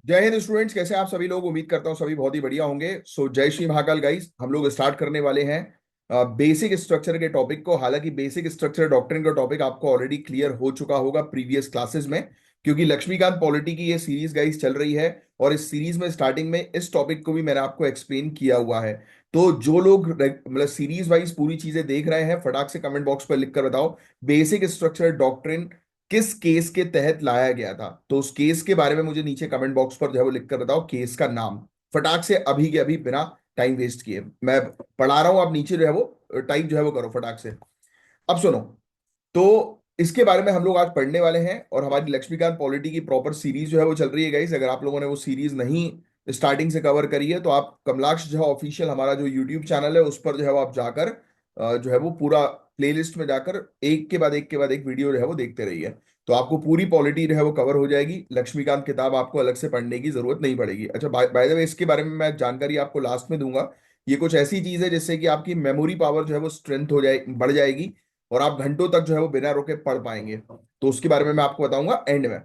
जय हिंद स्टूडेंट्स, कैसे हैं आप सभी लोग। उम्मीद करता हूं सभी बहुत ही बढ़िया होंगे। सो जय श्री महाकाल गाइस, हम लोग स्टार्ट करने वाले हैं बेसिक स्ट्रक्चर के टॉपिक को। हालांकि बेसिक स्ट्रक्चर डॉक्ट्रिन का टॉपिक आपको ऑलरेडी क्लियर हो चुका होगा प्रीवियस क्लासेस में, क्योंकि लक्ष्मीकांत पॉलिटी की ये सीरीज गाइस चल रही है। और इस सीरीज में स्टार्टिंग में इस टॉपिक को भी मैंने आपको एक्सप्लेन किया हुआ है। तो जो लोग मतलब सीरीज वाइज पूरी चीजें देख रहे हैं, फटाक से कमेंट बॉक्स पर लिखकर बताओ बेसिक स्ट्रक्चर डॉक्ट्रिन किस केस के तहत लाया गया था। तो उस केस के बारे में मुझे नीचे कमेंट बॉक्स पर जो है वो लिखकर बताओ, केस का नाम। फटाक से अभी के अभी, बिना टाइम वेस्ट किए। मैं पढ़ा रहा हूं, आप नीचे जो है वो टाइप जो है वो करो फटाक से। अब सुनो। तो इसके बारे में हम लोग आज पढ़ने वाले हैं, और हमारी लक्ष्मीकांत पॉलिटी की प्रॉपर सीरीज जो है वो चल रही है गाइस। अगर आप लोगों ने वो सीरीज नहीं स्टार्टिंग से कवर करी है, तो आप कमलाक्ष झा ऑफिशियल हमारा जो यूट्यूब चैनल है उस पर जो है वो आप जाकर जो है वो पूरा प्लेलिस्ट में जाकर एक के बाद एक के बाद एक वीडियो जो है वो देखते रहिए। तो आपको पूरी पॉलिटी जो है वो कवर हो जाएगी। लक्ष्मीकांत किताब आपको अलग से पढ़ने की जरूरत नहीं पड़ेगी। अच्छा, बाय द वे, इसके बारे में मैं जानकारी आपको लास्ट में दूंगा। ये कुछ ऐसी चीज है जिससे कि आपकी मेमोरी पावर जो है वो स्ट्रेंथ हो जाए, बढ़ जाएगी, और आप घंटों तक जो है वो बिना रोके पढ़ पाएंगे। तो उसके बारे में मैं आपको बताऊंगा एंड में।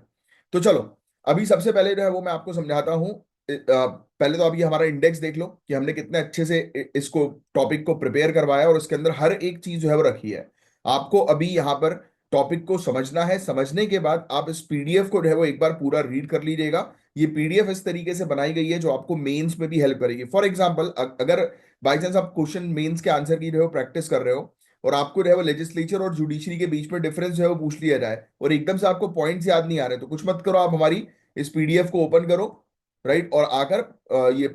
तो चलो, अभी सबसे पहले जो है वो मैं आपको समझाता हूँ। पहले तो आप ये हमारा इंडेक्स देख लो कि हमने कितने अच्छे से इसको टॉपिक को प्रिपेयर करवाया, और इसके अंदर हर एक चीज जो है वो रखी है। आपको अभी यहाँ पर टॉपिक को समझना है। समझने के बाद आप इस पीडीएफ को जो है वो एक बार पूरा रीड कर लीजिएगा। ये पीडीएफ इस तरीके से बनाई गई है जो आपको मेंस में भी हेल्प करेगी। फॉर एग्जांपल, अगर बाई चांस आप क्वेश्चन मेंस के आंसर की जो है प्रैक्टिस कर रहे हो, और आपको जो है वो लेजिस्लेचर और जुडिशरी के बीच में डिफरेंस जो है वो पूछ लिया जाए, और एकदम से आपको पॉइंट्स याद नहीं आ रहे, तो कुछ मत करो, आप हमारी इस पीडीएफ को ओपन करो, राइट, और आकर ये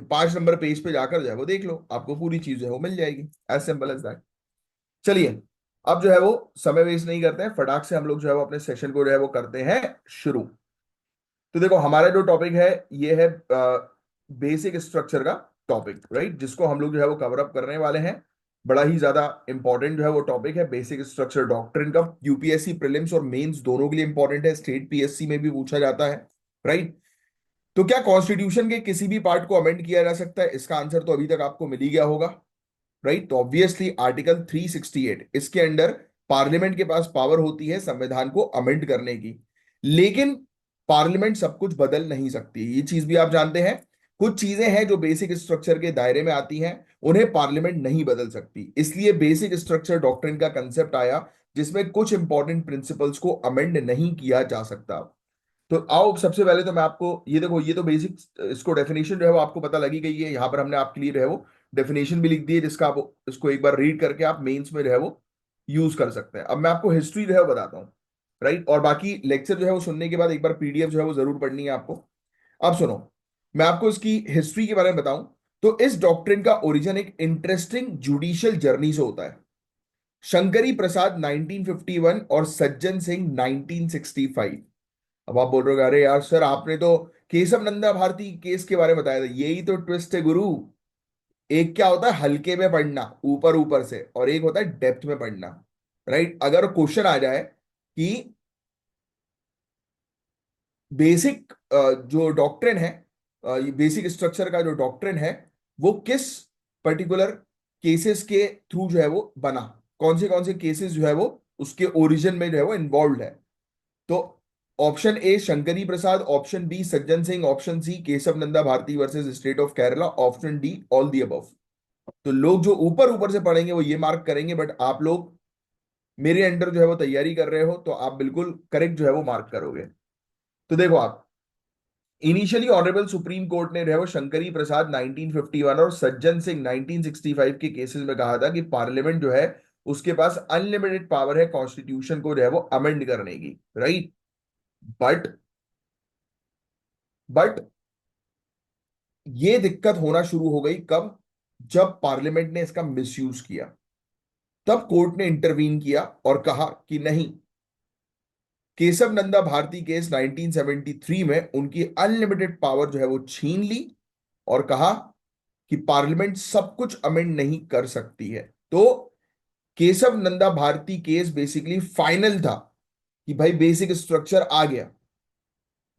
5 नंबर पेज पे जाकर जो है वो देख लो, आपको पूरी चीज जो है वो मिल जाएगी। As simple as that. चलिए, अब जो है वो समय वेस्ट नहीं करते हैं, फटाक से हम लोग जो है वो अपने सेशन को जो है वो करते हैं शुरू। तो देखो, हमारा जो टॉपिक है ये है बेसिक स्ट्रक्चर का टॉपिक, राइट, जिसको हम लोग जो है वो कवर अप करने वाले हैं। बड़ा ही ज्यादा इंपॉर्टेंट जो है वो टॉपिक है बेसिक स्ट्रक्चर डॉक्ट्रिन का। यूपीएससी प्रीलिम्स और मेंस दोनों के लिए इंपॉर्टेंट है, स्टेट पीएससी में भी पूछा जाता है, राइट। तो क्या कॉन्स्टिट्यूशन के किसी भी पार्ट को अमेंड किया जा सकता है? इसका आंसर तो अभी तक आपको मिल ही गया होगा, राइट। तो ऑब्वियसली आर्टिकल 368, इसके अंडर पार्लियामेंट के पास पावर होती है संविधान को अमेंड करने की। लेकिन पार्लियामेंट सब कुछ बदल नहीं सकती, ये चीज भी आप जानते हैं। कुछ चीजें हैं जो बेसिक स्ट्रक्चर के दायरे में आती हैं, उन्हें पार्लियामेंट नहीं बदल सकती। इसलिए बेसिक स्ट्रक्चर डॉक्ट्रिन का कंसेप्ट आया, जिसमें कुछ इंपॉर्टेंट प्रिंसिपल्स को अमेंड नहीं किया जा सकता। तो आओ, सबसे पहले तो मैं आपको ये देखो, ये तो बेसिक इसको डेफिनेशन जो है वो आपको पता लगी गई है। यहाँ पर हमने आपके लिए जो है वो डेफिनेशन भी लिख दी है, जिसका आप इसको एक बार रीड करके आप मेंस में जो है वो यूज कर सकते हैं। अब मैं आपको हिस्ट्री जो है वो बताता हूँ, राइट। और बाकी लेक्चर जो है वो सुनने के बाद एक बार पीडीएफ जो है वो जरूर पढ़नी है आपको। अब सुनो, मैं आपको इसकी हिस्ट्री के बारे में बताऊं। तो इस डॉक्ट्रिन का ओरिजिन एक इंटरेस्टिंग जुडिशियल जर्नी से होता है। शंकरी प्रसाद 1951 और सज्जन सिंह 1965। अब आप बोल रहे हो, अरे यार सर, आपने तो केशव नंदा भारती केस के बारे में बताया था। यही तो ट्विस्ट है गुरु। एक क्या होता है हल्के में पढ़ना, ऊपर ऊपर से, और एक होता है डेप्थ में पढ़ना, राइट। अगर क्वेश्चन आ जाए कि बेसिक जो डॉक्ट्रिन है, बेसिक स्ट्रक्चर का जो डॉक्ट्रिन है, वो किस पर्टिकुलर केसेस के थ्रू जो है वो बना, कौन से केसेस जो है वो उसके ओरिजिन में जो है वो इन्वॉल्व है। तो option A Shankari Prasad, option B Sajjan Singh, option C Kesavananda Bharati versus state of Kerala, option D all the above. तो लोग जो ऊपर ऊपर से पढ़ेंगे वो ये मार्क करेंगे, बट आप लोग मेरे अंडर जो है वो तैयारी कर रहे हो, तो आप बिल्कुल करेक्ट जो है वो मार्क करोगे। तो देखो आप, इनिशियली ऑनरेबल सुप्रीम कोर्ट ने जो है वो शंकरी प्रसाद 1951 और सज्जन सिंह 1965 के केसेस में कहा था कि पार्लियामेंट जो है उसके पास अनलिमिटेड पावर है कॉन्स्टिट्यूशन को जो है वो अमेंड करने की, राइट। बट बट ये दिक्कत होना शुरू हो गई कब? जब पार्लियामेंट ने इसका मिसयूज किया, तब कोर्ट ने इंटरवीन किया और कहा कि नहीं, केशव नंदा भारती केस 1973 में उनकी अनलिमिटेड पावर जो है वो छीन ली, और कहा कि पार्लियामेंट सब कुछ अमेंड नहीं कर सकती है। तो Kesavananda Bharati case basically final था कि भाई बेसिक स्ट्रक्चर आ गया।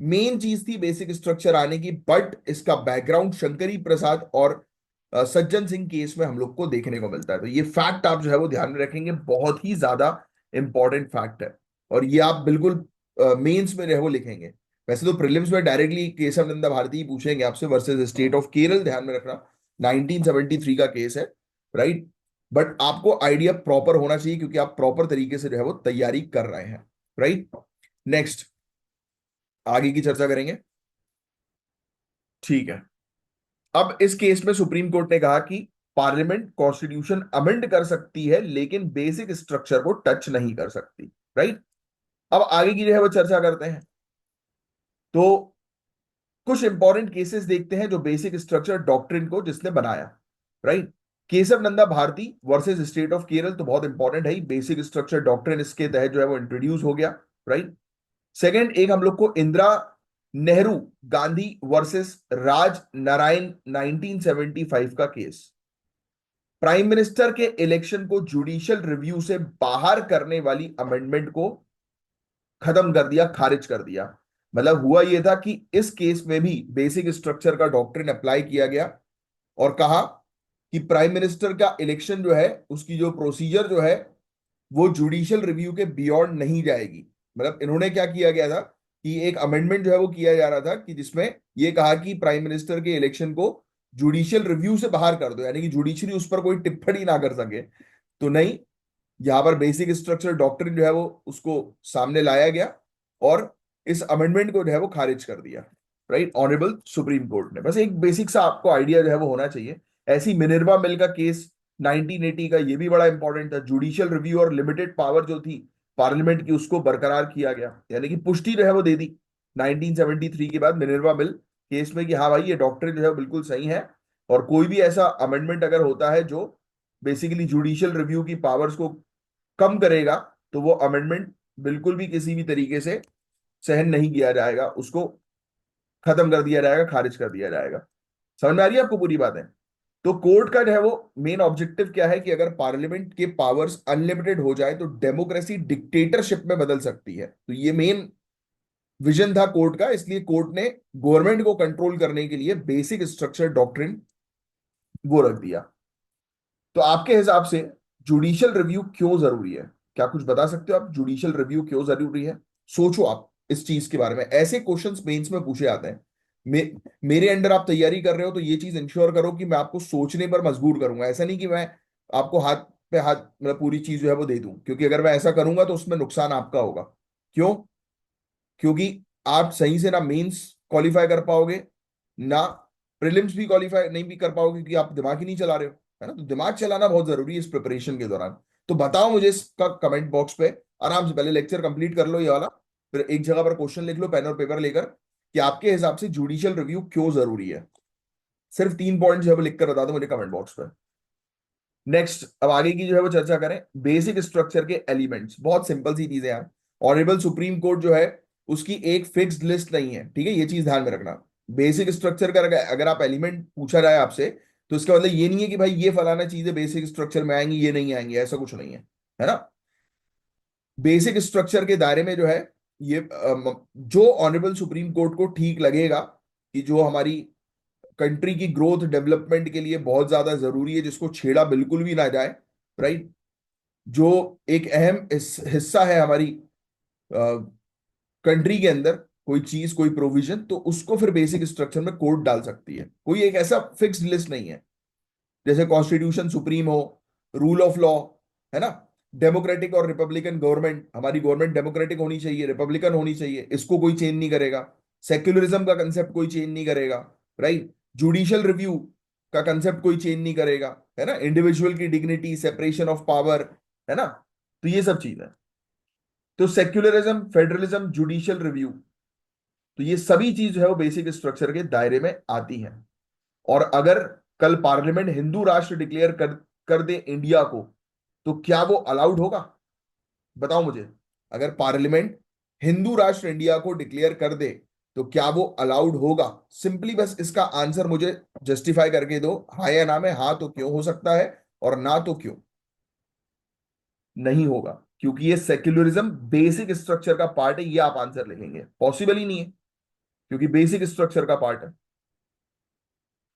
मेन चीज थी बेसिक स्ट्रक्चर आने की, बट इसका बैकग्राउंड शंकरी प्रसाद और सज्जन सिंह केस में हम लोग को देखने को मिलता है। तो ये फैक्ट आप जो है वो ध्यान में रखेंगे, बहुत ही ज्यादा इंपॉर्टेंट फैक्ट है। और ये आप बिल्कुल मेंस में जो है वो लिखेंगे। वैसे तो प्रीलिम्स में डायरेक्टली केशवानंद भारती ही पूछेंगे आपसे वर्सेस स्टेट ऑफ केरल, ध्यान में रखना 1973 का केस है, राइट। बट आपको आइडिया प्रॉपर होना चाहिए क्योंकि आप प्रॉपर तरीके से जो है वो तैयारी कर रहे हैं, राइट। नेक्स्ट, आगे की चर्चा करेंगे, ठीक है। अब इस केस में सुप्रीम कोर्ट ने कहा कि पार्लियामेंट कॉन्स्टिट्यूशन अमेंड कर सकती है लेकिन बेसिक स्ट्रक्चर को टच नहीं कर सकती, राइट। अब आगे की जो है वो चर्चा करते हैं। तो कुछ इंपॉर्टेंट केसेस देखते हैं जो बेसिक स्ट्रक्चर डॉक्ट्रिन को जिसने बनाया, right. Kesavananda Bharati versus state of Kerala तो बहुत इंपॉर्टेंट है, बेसिक स्ट्रक्चर डॉक्ट्रिन इसके तहत जो है वो इंट्रोड्यूस हो गया, राइट। सेकंड, एक हम लोग को इंदिरा नेहरू गांधी वर्सेस राज नारायण 1975 का केस, प्राइम मिनिस्टर के इलेक्शन को जुडिशियल रिव्यू से बाहर करने वाली अमेंडमेंट को खत्म कर दिया, खारिज कर दिया। मतलब हुआ यह था कि इस केस में भी बेसिक स्ट्रक्चर का डॉक्ट्रिन अप्लाई किया गया और कहा कि प्राइम मिनिस्टर का इलेक्शन जो है उसकी जो प्रोसीजर जो है वो जुडिशियल रिव्यू के बियॉन्ड नहीं जाएगी। मतलब इन्होंने क्या किया गया था कि एक अमेंडमेंट जो है वो किया जा रहा था कि जिसमें ये कहा कि प्राइम मिनिस्टर के इलेक्शन को जुडिशियल रिव्यू से बाहर कर दो, यानी कि जुडिशरी उस पर कोई टिप्पणी ना कर सके। तो नहीं, यहां पर बेसिक स्ट्रक्चर डॉक्ट्रिन जो है वो उसको सामने लाया गया और इस अमेंडमेंट को जो है वो खारिज कर दिया, राइट, ऑनरेबल सुप्रीम कोर्ट ने। बस एक बेसिक सा आपको आइडिया जो है वो होना चाहिए। ऐसी मिनर्वा मिल का केस 1980 का, ये भी बड़ा इंपॉर्टेंट था। जुडिशियल रिव्यू और लिमिटेड पावर जो थी पार्लियामेंट की उसको बरकरार किया गया, यानी कि पुष्टि जो है वो दे दी 1973 के बाद मिनर्वा मिल केस में कि हाँ भाई ये डॉक्ट्रिन जो है बिल्कुल सही है और कोई भी ऐसा अमेंडमेंट अगर होता है जो बेसिकली जुडिशियल रिव्यू की पावर्स को कम करेगा तो वो अमेंडमेंट बिल्कुल भी किसी भी तरीके से सहन नहीं किया जाएगा, उसको खत्म कर दिया जाएगा, खारिज कर दिया जाएगा। समझ में आ रही है आपको पूरी बात है? तो कोर्ट का जो है वो मेन ऑब्जेक्टिव क्या है कि अगर पार्लियामेंट के पावर्स अनलिमिटेड हो जाए तो डेमोक्रेसी डिक्टेटरशिप में बदल सकती है। तो ये मेन विजन था कोर्ट का, इसलिए कोर्ट ने गवर्नमेंट को कंट्रोल करने के लिए बेसिक स्ट्रक्चर डॉक्ट्रिन वो रख दिया। तो आपके हिसाब से जुडिशियल रिव्यू क्यों जरूरी है? क्या कुछ बता सकते हो आप, जुडिशियल रिव्यू क्यों जरूरी है? सोचो आप इस चीज के बारे में, ऐसे क्वेश्चंस मेंस में पूछे जाते हैं। मेरे अंडर आप तैयारी कर रहे हो तो ये चीज इंश्योर करो कि मैं आपको सोचने पर मजबूर करूंगा। ऐसा नहीं कि मैं आपको हाथ पे हाथ मतलब पूरी चीज जो है वो दे दूं, क्योंकि अगर मैं ऐसा करूंगा तो उसमें नुकसान आपका होगा। क्यों? क्योंकि आप सही से ना मेंस क्वालिफाई कर पाओगे, ना प्रीलिम्स भी क्वालिफाई नहीं भी कर पाओगे क्योंकि आप दिमाग ही नहीं चला रहे हो, है ना। तो दिमाग चलाना बहुत जरूरी है इस प्रिपरेशन के दौरान। तो बताओ मुझे इसका कमेंट बॉक्स पे, आराम से पहले लेक्चर कंप्लीट कर लो ये वाला, फिर एक जगह पर क्वेश्चन लिख लो पेन और पेपर लेकर कि आपके हिसाब से जुडिशियल रिव्यू क्यों जरूरी है। सिर्फ 3 पॉइंट जो है वो लिखकर बता दो मुझे कमेंट बॉक्स पर। नेक्स्ट, अब आगे की जो है वो चर्चा करें, बेसिक स्ट्रक्चर के एलिमेंट्स। बहुत सिंपल सी चीजें यार। ऑनरेबल सुप्रीम कोर्ट जो है उसकी एक फिक्स्ड लिस्ट नहीं है, ठीक है, ये चीज ध्यान में रखना। बेसिक स्ट्रक्चर का अगर आप एलिमेंट पूछा जाए आपसे तो इसका मतलब ये नहीं है कि भाई ये फलाना चीजें बेसिक स्ट्रक्चर में आएंगी ये नहीं आएंगी, ऐसा कुछ नहीं है ना। बेसिक स्ट्रक्चर के दायरे में जो है ये जो ऑनरेबल सुप्रीम कोर्ट को ठीक लगेगा कि जो हमारी कंट्री की ग्रोथ डेवलपमेंट के लिए बहुत ज्यादा जरूरी है, जिसको छेड़ा बिल्कुल भी ना जाए, राइट, जो एक अहम हिस्सा है हमारी कंट्री के अंदर, कोई चीज कोई प्रोविजन, तो उसको फिर बेसिक स्ट्रक्चर में कोर्ट डाल सकती है। कोई एक ऐसा फिक्स्ड लिस्ट नहीं है। जैसे कॉन्स्टिट्यूशन सुप्रीम हो, रूल ऑफ लॉ, है ना, डेमोक्रेटिक और रिपब्लिकन गवर्नमेंट, हमारी गवर्नमेंट डेमोक्रेटिक होनी चाहिए, रिपब्लिकन होनी चाहिए, इसको कोई चेंज नहीं करेगा। सेक्युलरिज्म का कंसेप्ट कोई चेंज नहीं करेगा, राइट। जुडिशियल रिव्यू का कंसेप्ट कोई चेंज नहीं करेगा, है ना। इंडिविजुअल की डिग्निटी, सेपरेशन ऑफ पावर, है ना। तो ये सब चीज है। तो सेक्युलरिज्म, फेडरलिज्म, जुडिशियल रिव्यू, तो ये सभी चीज जो है वो बेसिक स्ट्रक्चर के दायरे में आती हैं। और अगर कल पार्लियामेंट हिंदू राष्ट्र डिक्लेयर कर दे इंडिया को तो क्या वो अलाउड होगा? बताओ मुझे। अगर पार्लियामेंट हिंदू राष्ट्र इंडिया को डिक्लेयर कर दे तो क्या वो अलाउड होगा? सिंपली बस इसका आंसर मुझे जस्टिफाई करके दो, हाँ या ना में। हाँ तो क्यों हो सकता है और ना तो क्यों नहीं होगा? क्योंकि ये सेक्युलरिज्म बेसिक स्ट्रक्चर का पार्ट है, ये आप आंसर लिखेंगे, पॉसिबल ही नहीं है क्योंकि बेसिक स्ट्रक्चर का पार्ट है।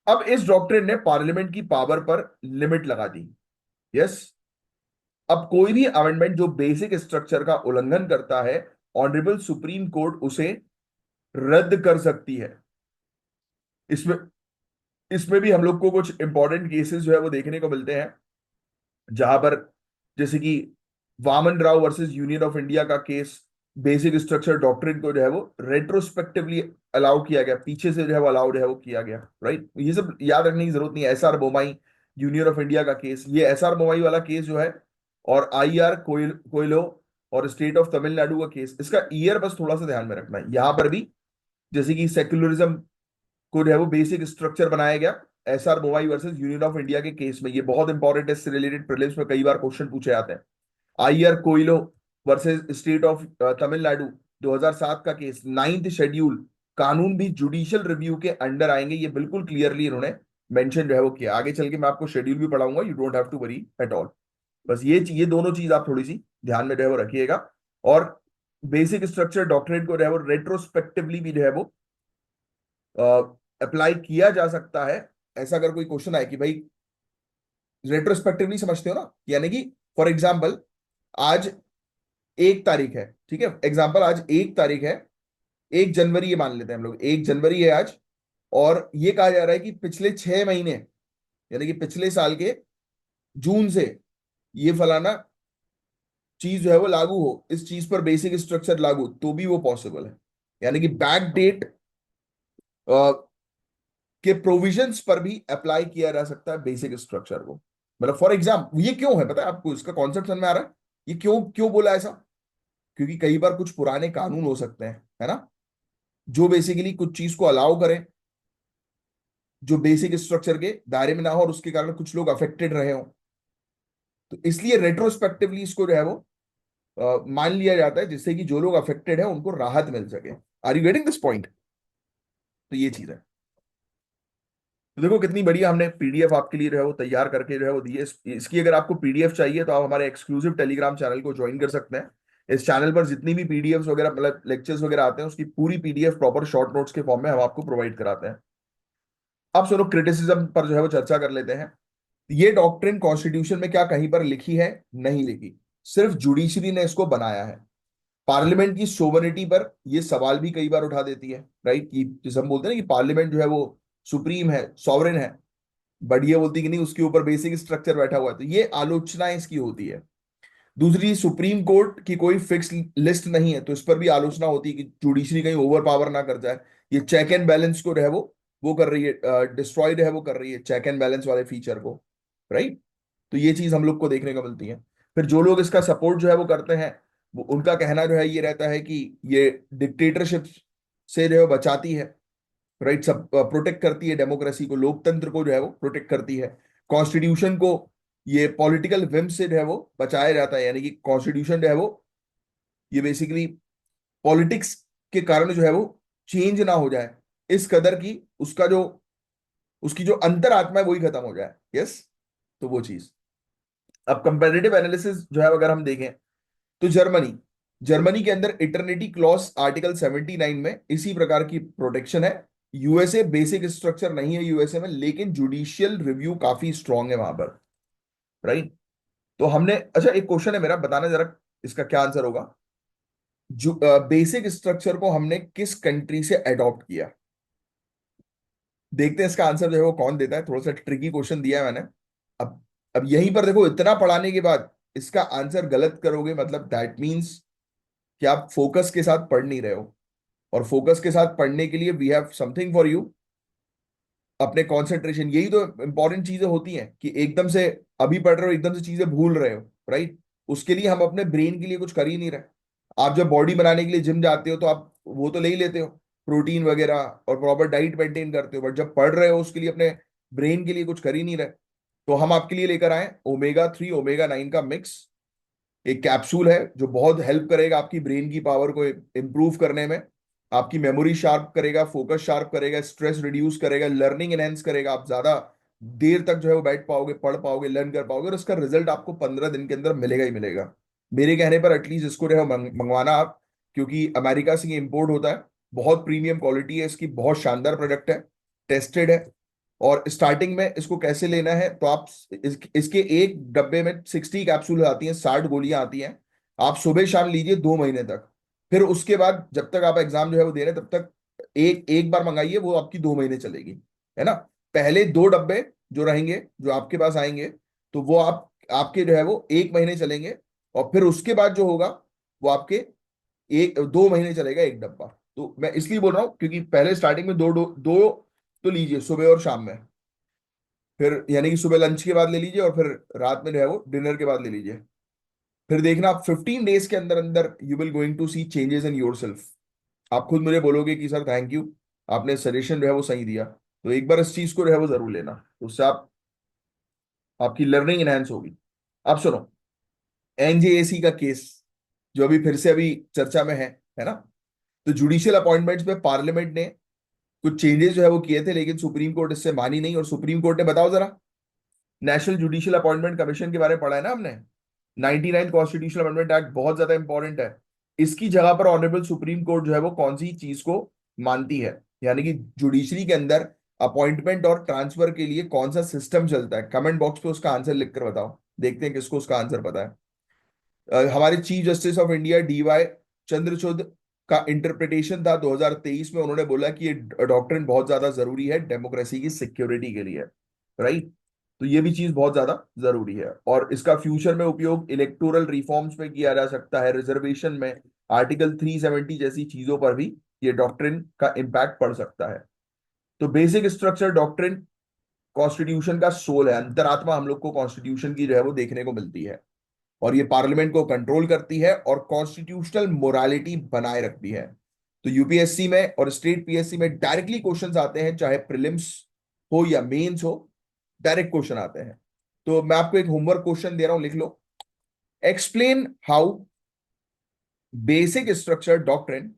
अब इस डॉक्ट्रिन ने पार्लियामेंट की पावर पर लिमिट लगा दी। यस, अब कोई भी अमेंडमेंट जो बेसिक स्ट्रक्चर का उल्लंघन करता है, ऑनरेबल सुप्रीम कोर्ट उसे रद्द कर सकती है। इसमें इसमें भी हम लोग को कुछ इंपॉर्टेंट केसेस जो है वो देखने को मिलते हैं, जहां पर जैसे कि Waman Rao versus union of India का केस, बेसिक स्ट्रक्चर डॉक्ट्रिन को जो है वो रेट्रोस्पेक्टिवली अलाउ किया गया, पीछे से जो है वो अलाउड है वो किया गया, राइट। ये सब याद रखने की जरूरत नहीं है। SR Bommai union of India का केस, ये एसआर बोमाई वाला केस जो है, और आईआर कोयलो और स्टेट ऑफ तमिलनाडु का केस, इसका ईयर बस थोड़ा सा ध्यान में रखना है। यहां पर भी जैसे कि सेक्युलरिज्म को जो है वो बेसिक स्ट्रक्चर बनाया गया SR Bommai versus union of India के केस में। ये बहुत इंपॉर्टेंट है, इससे रिलेटेड प्रीलिम्स में कई बार क्वेश्चन पूछे जाते हैं। आईआर कोइलो वर्सेस स्टेट ऑफ तमिलनाडु 2007 का केस, नाइन्थ शेड्यूल, कानून भी जुडिशियल रिव्यू के अंडर आएंगे, ये बिल्कुल क्लियरली इन्होंने मेंशन जो है वो किया। आगे चल के मैं आपको शेड्यूल भी पढ़ाऊंगा, you don't have to worry at all. बस ये दोनों चीज आप थोड़ी सी ध्यान में जो है वो रखिएगा। और बेसिक स्ट्रक्चर डॉक्ट्रिन को जो है वो रेट्रोस्पेक्टिवली भी जो है वो अप्लाई किया जा सकता है। ऐसा अगर कोई क्वेश्चन आए कि भाई रेट्रोस्पेक्टिवली समझते हो ना, यानी कि फॉर एग्जाम्पल आज 1 तारीख है, ठीक है, एग्जाम्पल आज 1 तारीख है, 1 जनवरी ये मान लेते हैं हम लोग, 1 जनवरी है आज, और ये कहा जा रहा है कि पिछले 6 महीने, यानी कि पिछले साल के जून से ये फलाना चीज जो है वो लागू हो, इस चीज पर बेसिक स्ट्रक्चर लागू, तो भी वो पॉसिबल है। यानी कि बैक डेट के प्रोविजंस पर भी अप्लाई किया जा सकता है बेसिक स्ट्रक्चर को। मतलब फॉर एग्जाम्पल ये क्यों है पता है आपको, इसका कॉन्सेप्ट समझ में आ रहा है, ये क्यों क्यों बोला ऐसा? क्योंकि कई बार कुछ पुराने कानून हो सकते हैं, है ना, जो बेसिकली कुछ चीज को अलाउ करें जो बेसिक स्ट्रक्चर के दायरे में ना हो, और उसके कारण कुछ लोग अफेक्टेड रहे हो। तो इसलिए रेट्रोस्पेक्टिवली इसको जो है वो मान लिया जाता है, जिससे कि जो लोग अफेक्टेड है उनको राहत मिल सके। Are you getting this point? तो ये चीज है। तो देखो कितनी बढ़िया हमने पीडीएफ आपके लिए जो है वो तैयार करके जो है वो दी है। इसकी अगर आपको पीडीएफ चाहिए तो आप हमारे एक्सक्लूसिव टेलीग्राम चैनल को ज्वाइन कर सकते हैं। इस चैनल पर जितनी भी पीडीएफ वगैरह, मतलब लेक्चर्स वगैरह आते हैं, उसकी पूरी पीडीएफ प्रॉपर शॉर्ट नोट्स के फॉर्म में हम आपको प्रोवाइड कराते हैं। अब सुनो, क्रिटिसिज्म पर जो है वो चर्चा कर लेते हैं। ये डॉक्ट्रिन कॉन्स्टिट्यूशन में क्या कहीं पर लिखी है? नहीं लिखी, सिर्फ जुडिशरी ने इसको बनाया है। पार्लियामेंट की सोवरेनिटी पर ये सवाल भी कई बार उठा देती है, राइट, कि जैसे हम बोलते हैं ना कि पार्लियामेंट जो है वो सुप्रीम है, सॉवरेन है, बट ये बोलती कि नहीं, उसके ऊपर बेसिक स्ट्रक्चर बैठा हुआ है, तो ये आलोचना इसकी होती है। दूसरी, सुप्रीम कोर्ट की कोई फिक्स लिस्ट नहीं है, तो इस पर भी आलोचना होती है कि जुडिशरी कहीं ओवर पावर ना कर जाए। ये चेक एंड बैलेंस को है वो कर रही है, डिस्ट्रॉयड है वो कर रही है, चेक एंड बैलेंस वाले फीचर को, राइट। तो ये चीज हम लोग को देखने को मिलती है। फिर जो लोग इसका सपोर्ट जो है वो करते हैं, वो उनका कहना जो है ये रहता है कि ये डिक्टेटरशिप से जो है वो बचाती है, राइट, सब प्रोटेक्ट करती है, डेमोक्रेसी को, लोकतंत्र को जो है वो प्रोटेक्ट करती है। कॉन्स्टिट्यूशन को ये पॉलिटिकल विम से जो है वो बचाया जाता है, यानी कि कॉन्स्टिट्यूशन जो है वो ये बेसिकली पॉलिटिक्स के कारण जो है वो चेंज ना हो जाए इस कदर की, उसकी जो अंतरात्मा है वही खत्म हो जाए। यस, तो वो चीज। अब कंपैरेटिव एनालिसिस जो है अगर हम देखें, तो जर्मनी जर्मनी के अंदर इटर्निटी क्लॉज आर्टिकल 79 में इसी प्रकार की प्रोटेक्शन है। यूएसए बेसिक स्ट्रक्चर नहीं है यूएसए में, लेकिन जुडिशियल रिव्यू काफी स्ट्रांग है वहां पर, राइट। तो हमने, अच्छा एक क्वेश्चन है मेरा, बताना जरा इसका क्या आंसर होगा। जो बेसिक स्ट्रक्चर को हमने किस कंट्री से अडॉप्ट किया? देखते हैं इसका आंसर जो है वो कौन देता है। थोड़ा सा ट्रिकी क्वेश्चन दिया है मैंने। अब अब यहीं पर देखो, इतना पढ़ाने के बाद इसका आंसर गलत करोगे, मतलब दैट मीन्स कि आप फोकस के साथ पढ़ नहीं रहे हो। और फोकस के साथ पढ़ने के लिए we have something for you, अपने कंसंट्रेशन। यही तो इंपॉर्टेंट चीजें होती हैं कि एकदम से अभी पढ़ रहे हो, एकदम से चीजें भूल रहे हो, राइट। उसके लिए हम अपने ब्रेन के लिए कुछ कर ही नहीं रहे। आप जब बॉडी बनाने के लिए जिम जाते हो तो आप वो तो ले ही लेते हो, प्रोटीन वगैरह, और प्रॉपर डाइट मेंटेन करते हो, बट जब पढ़ रहे हो उसके लिए अपने ब्रेन के लिए कुछ कर ही नहीं रहे। तो हम आपके लिए लेकर आए ओमेगा 3 ओमेगा 9 का मिक्स, एक कैप्सूल है जो बहुत हेल्प करेगा आपकी ब्रेन की पावर को इम्प्रूव करने में, आपकी मेमोरी शार्प करेगा, फोकस शार्प करेगा, स्ट्रेस रिड्यूस करेगा, लर्निंग एनहेंस करेगा। आप ज्यादा देर तक जो है वो बैठ पाओगे, पढ़ पाओगे, लर्न कर पाओगे, और इसका रिजल्ट आपको 15 दिन के अंदर मिलेगा ही मिलेगा। मेरे कहने पर एटलीस्ट इसको जो है मंगवाना आप, क्योंकि अमेरिका से ये इम्पोर्ट होता है, बहुत प्रीमियम क्वालिटी है इसकी, बहुत शानदार प्रोडक्ट है, टेस्टेड है। और स्टार्टिंग में इसको कैसे लेना है, तो आप इसके एक डब्बे में 60 कैप्सूल आती हैं, 60 गोलियां आती हैं। आप सुबह शाम लीजिए 2 महीने तक। फिर उसके बाद जब तक आप एग्जाम जो है वो दे रहे हैं तब तक एक एक बार मंगाइए, वो आपकी 2 महीने चलेगी, है ना। पहले 2 डब्बे जो रहेंगे, जो आपके पास आएंगे, तो वो आपके जो है वो 1 महीने चलेंगे, और फिर उसके बाद जो होगा वो आपके 2 महीने चलेगा एक डब्बा। तो मैं इसलिए बोल रहा हूँ क्योंकि पहले स्टार्टिंग में दो तो लीजिए, सुबह और शाम में, फिर यानी कि सुबह लंच के बाद ले लीजिए, और फिर रात में जो है वो डिनर के बाद ले लीजिए। फिर देखना आप 15 डेज के अंदर अंदर you will going to see changes in yourself. आप खुद मुझे बोलोगे कि सर थैंक यू, आपने सजेशन जो है वो सही दिया। तो एक बार इस चीज को जो है वो जरूर लेना, तो उससे आपकी लर्निंग इनहेंस होगी। अब सुनो, एनजेएसी का केस जो अभी फिर से अभी चर्चा में है ना। तो जुडिशियल अपॉइंटमेंट्स में पार्लियामेंट ने कुछ चेंजेस जो है वो किए थे, लेकिन सुप्रीम कोर्ट इससे मानी नहीं, और सुप्रीम कोर्ट ने, बताओ जरा, नेशनल जुडिशियल अपॉइंटमेंट कमीशन के बारे में पढ़ा है ना हमने। 99 कॉन्स्टिट्यूशनल अमेंडमेंट एक्ट बहुत ज्यादा इंपॉर्टेंट है। इसकी जगह पर ऑनरेबल सुप्रीम कोर्ट जो है वो कौन सी चीज को मानती है, यानी कि जुडिशरी के अंदर अपॉइंटमेंट और ट्रांसफर के लिए कौन सा सिस्टम चलता है। कमेंट बॉक्स पे उसका आंसर लिखकर बताओ, देखते हैं किसको उसका आंसर पता है। हमारे chief justice of India D Y Chandrachud का इंटरप्रिटेशन था 2023 में, उन्होंने बोला कि ये डॉक्ट्रिन बहुत ज्यादा जरूरी है डेमोक्रेसी की सिक्योरिटी के लिए, राइट। तो ये भी चीज बहुत ज्यादा जरूरी है, और इसका फ्यूचर में उपयोग इलेक्टोरल रिफॉर्म्स में किया जा सकता है, रिजर्वेशन में, आर्टिकल 370 जैसी चीजों पर भी ये डॉक्ट्रिन का इम्पैक्ट पड़ सकता है। तो बेसिक स्ट्रक्चर डॉक्ट्रिन कॉन्स्टिट्यूशन का सोल है, अंतरात्मा हम लोग को कॉन्स्टिट्यूशन की जो है वो देखने को मिलती है, और ये पार्लियामेंट को कंट्रोल करती है और कॉन्स्टिट्यूशनल मोरालिटी बनाए रखती है। तो यूपीएससी में और स्टेट पीएससी में डायरेक्टली क्वेश्चंस आते हैं, चाहे प्रीलिम्स हो या मेंस हो, डायरेक्ट क्वेश्चन आते हैं। तो मैं आपको एक होमवर्क क्वेश्चन दे रहा हूं, लिख लो। Explain how basic structure doctrine,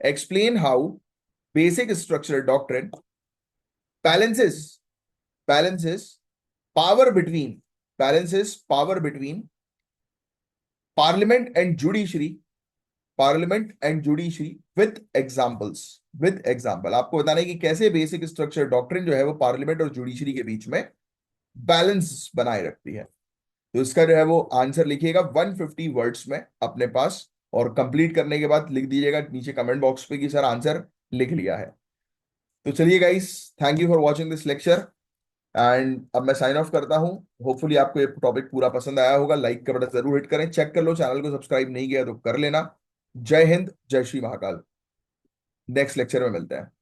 explain how basic structure doctrine balances balances power between balances power between parliament and judiciary, parliament and judiciary with examples. With example आपको बताना है कि कैसे बेसिक स्ट्रक्चर डॉक्ट्रिन जो है वो पार्लियामेंट और judiciary के बीच में बैलेंस बनाए रखती है। तो इसका जो है वो आंसर लिखिएगा 150 वर्ड्स में अपने पास, और कंप्लीट करने के बाद लिख दीजिएगा नीचे कमेंट बॉक्स पे कि सर आंसर लिख लिया है। तो चलिए guys, thank you for watching this lecture, and अब मैं साइन ऑफ करता हूं। होपफुली आपको ये टॉपिक पूरा पसंद आया होगा, लाइक का बटन जरूर हिट करें, चेक कर लो चैनल को सब्सक्राइब नहीं किया तो कर लेना। जय हिंद, जय श्री महाकाल। नेक्स्ट लेक्चर में मिलते हैं।